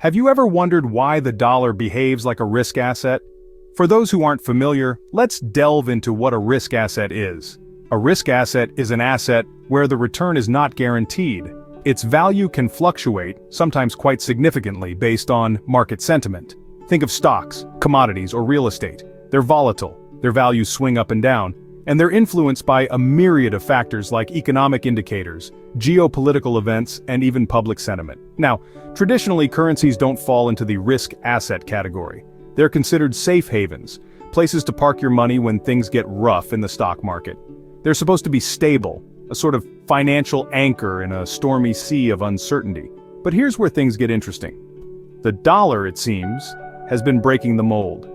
Have you ever wondered why the dollar behaves like a risk asset? For those who aren't familiar, let's delve into what a risk asset is. A risk asset is an asset where the return is not guaranteed. Its value can fluctuate, sometimes quite significantly based on market sentiment. Think of stocks, commodities, or real estate. They're volatile, their values swing up and down, and they're influenced by a myriad of factors like economic indicators, geopolitical events, and even public sentiment. Now, traditionally, currencies don't fall into the risk asset category. They're considered safe havens, places to park your money when things get rough in the stock market. They're supposed to be stable, a sort of financial anchor in a stormy sea of uncertainty. But here's where things get interesting. The dollar, it seems, has been breaking the mold.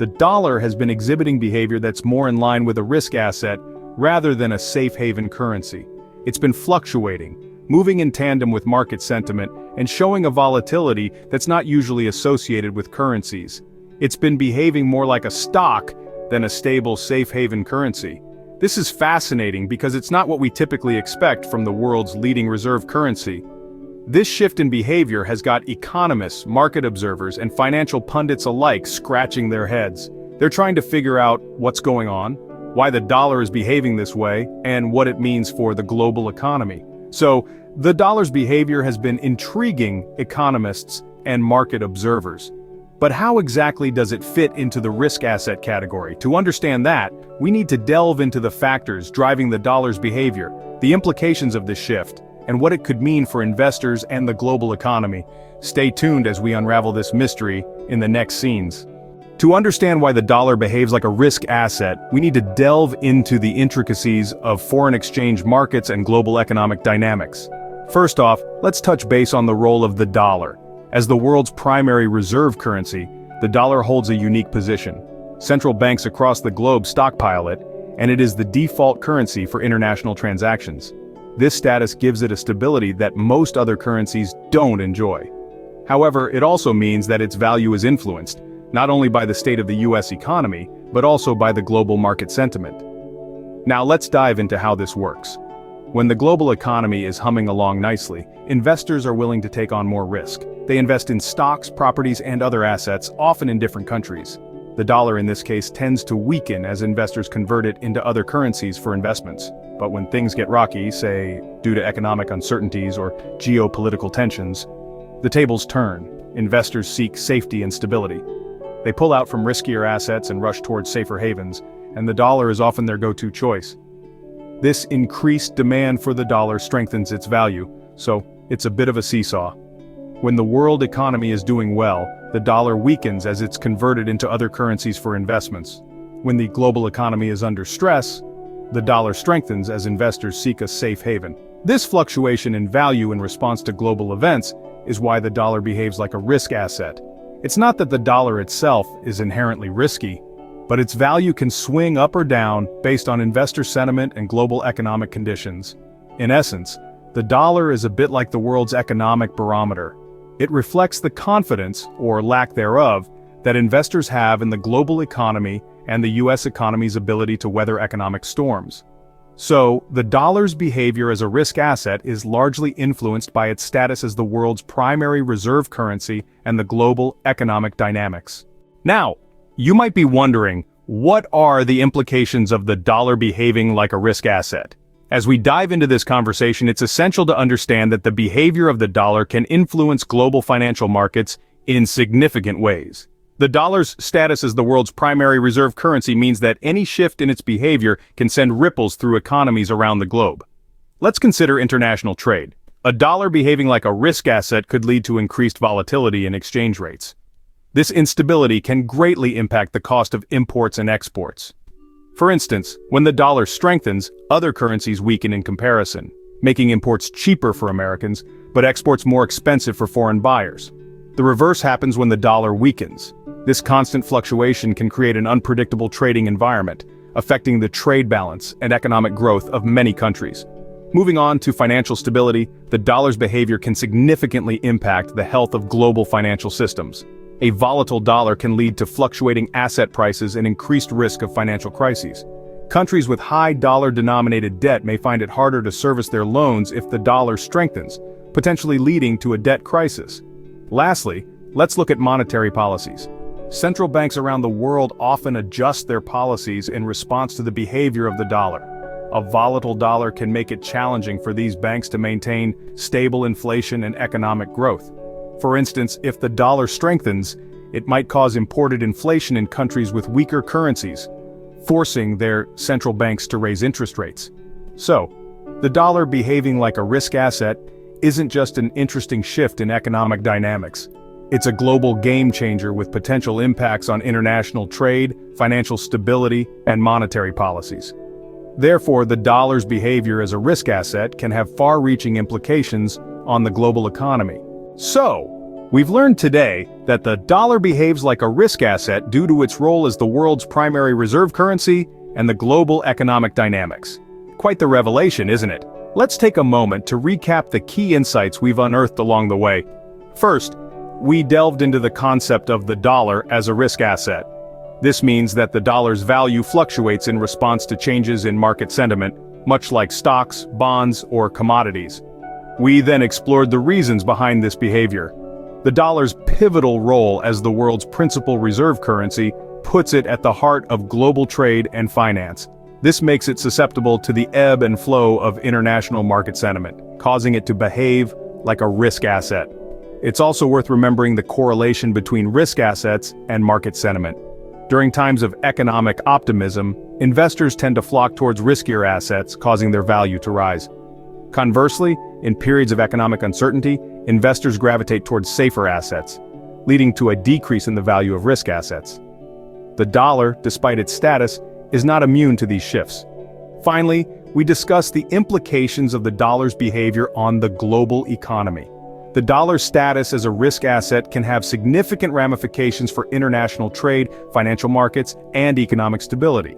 The dollar has been exhibiting behavior that's more in line with a risk asset rather than a safe haven currency. It's been fluctuating, moving in tandem with market sentiment, and showing a volatility that's not usually associated with currencies. It's been behaving more like a stock than a stable safe haven currency. This is fascinating because it's not what we typically expect from the world's leading reserve currency. This shift in behavior has got economists, market observers, and financial pundits alike scratching their heads. They're trying to figure out what's going on, why the dollar is behaving this way, and what it means for the global economy. So, the dollar's behavior has been intriguing economists and market observers. But how exactly does it fit into the risk asset category? To understand that, we need to delve into the factors driving the dollar's behavior, the implications of this shift, and what it could mean for investors and the global economy. Stay tuned as we unravel this mystery in the next scenes. To understand why the dollar behaves like a risk asset, we need to delve into the intricacies of foreign exchange markets and global economic dynamics. First off, let's touch base on the role of the dollar. As the world's primary reserve currency, the dollar holds a unique position. Central banks across the globe stockpile it, and it is the default currency for international transactions. This status gives it a stability that most other currencies don't enjoy. However, it also means that its value is influenced, not only by the state of the US economy, but also by the global market sentiment. Now let's dive into how this works. When the global economy is humming along nicely, investors are willing to take on more risk. They invest in stocks, properties, and other assets, often in different countries. The dollar in this case tends to weaken as investors convert it into other currencies for investments. But when things get rocky, say, due to economic uncertainties or geopolitical tensions, the tables turn. Investors seek safety and stability. They pull out from riskier assets and rush towards safer havens, and the dollar is often their go-to choice. This increased demand for the dollar strengthens its value, so it's a bit of a seesaw. When the world economy is doing well, the dollar weakens as it's converted into other currencies for investments. When the global economy is under stress, the dollar strengthens as investors seek a safe haven. This fluctuation in value in response to global events is why the dollar behaves like a risk asset. It's not that the dollar itself is inherently risky, but its value can swing up or down based on investor sentiment and global economic conditions. In essence, the dollar is a bit like the world's economic barometer. It reflects the confidence, or lack thereof, that investors have in the global economy and the US economy's ability to weather economic storms. So, the dollar's behavior as a risk asset is largely influenced by its status as the world's primary reserve currency and the global economic dynamics. Now, you might be wondering, what are the implications of the dollar behaving like a risk asset? As we dive into this conversation, it's essential to understand that the behavior of the dollar can influence global financial markets in significant ways. The dollar's status as the world's primary reserve currency means that any shift in its behavior can send ripples through economies around the globe. Let's consider international trade. A dollar behaving like a risk asset could lead to increased volatility in exchange rates. This instability can greatly impact the cost of imports and exports. For instance, when the dollar strengthens, other currencies weaken in comparison, making imports cheaper for Americans, but exports more expensive for foreign buyers. The reverse happens when the dollar weakens. This constant fluctuation can create an unpredictable trading environment, affecting the trade balance and economic growth of many countries. Moving on to financial stability, the dollar's behavior can significantly impact the health of global financial systems. A volatile dollar can lead to fluctuating asset prices and increased risk of financial crises. Countries with high dollar-denominated debt may find it harder to service their loans if the dollar strengthens, potentially leading to a debt crisis. Lastly, let's look at monetary policies. Central banks around the world often adjust their policies in response to the behavior of the dollar. A volatile dollar can make it challenging for these banks to maintain stable inflation and economic growth. For instance, if the dollar strengthens, it might cause imported inflation in countries with weaker currencies, forcing their central banks to raise interest rates. So, the dollar behaving like a risk asset isn't just an interesting shift in economic dynamics. It's a global game changer with potential impacts on international trade, financial stability, and monetary policies. Therefore, the dollar's behavior as a risk asset can have far-reaching implications on the global economy. So, we've learned today that the dollar behaves like a risk asset due to its role as the world's primary reserve currency and the global economic dynamics. Quite the revelation, isn't it? Let's take a moment to recap the key insights we've unearthed along the way. First, we delved into the concept of the dollar as a risk asset. This means that the dollar's value fluctuates in response to changes in market sentiment, much like stocks, bonds, or commodities. We then explored the reasons behind this behavior. The dollar's pivotal role as the world's principal reserve currency puts it at the heart of global trade and finance. This makes it susceptible to the ebb and flow of international market sentiment, causing it to behave like a risk asset. It's also worth remembering the correlation between risk assets and market sentiment. During times of economic optimism, investors tend to flock towards riskier assets, causing their value to rise. Conversely, in periods of economic uncertainty, investors gravitate towards safer assets, leading to a decrease in the value of risk assets. The dollar, despite its status, is not immune to these shifts. Finally, we discussed the implications of the dollar's behavior on the global economy. The dollar's status as a risk asset can have significant ramifications for international trade, financial markets, and economic stability.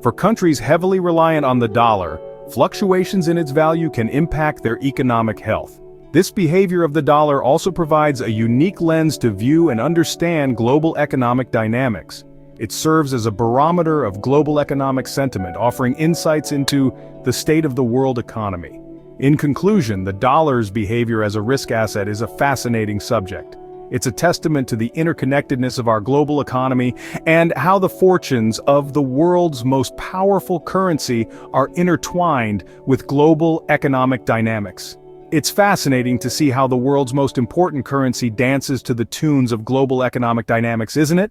For countries heavily reliant on the dollar, fluctuations in its value can impact their economic health. This behavior of the dollar also provides a unique lens to view and understand global economic dynamics. It serves as a barometer of global economic sentiment, offering insights into the state of the world economy. In conclusion, the dollar's behavior as a risk asset is a fascinating subject. It's a testament to the interconnectedness of our global economy and how the fortunes of the world's most powerful currency are intertwined with global economic dynamics. It's fascinating to see how the world's most important currency dances to the tunes of global economic dynamics, isn't it?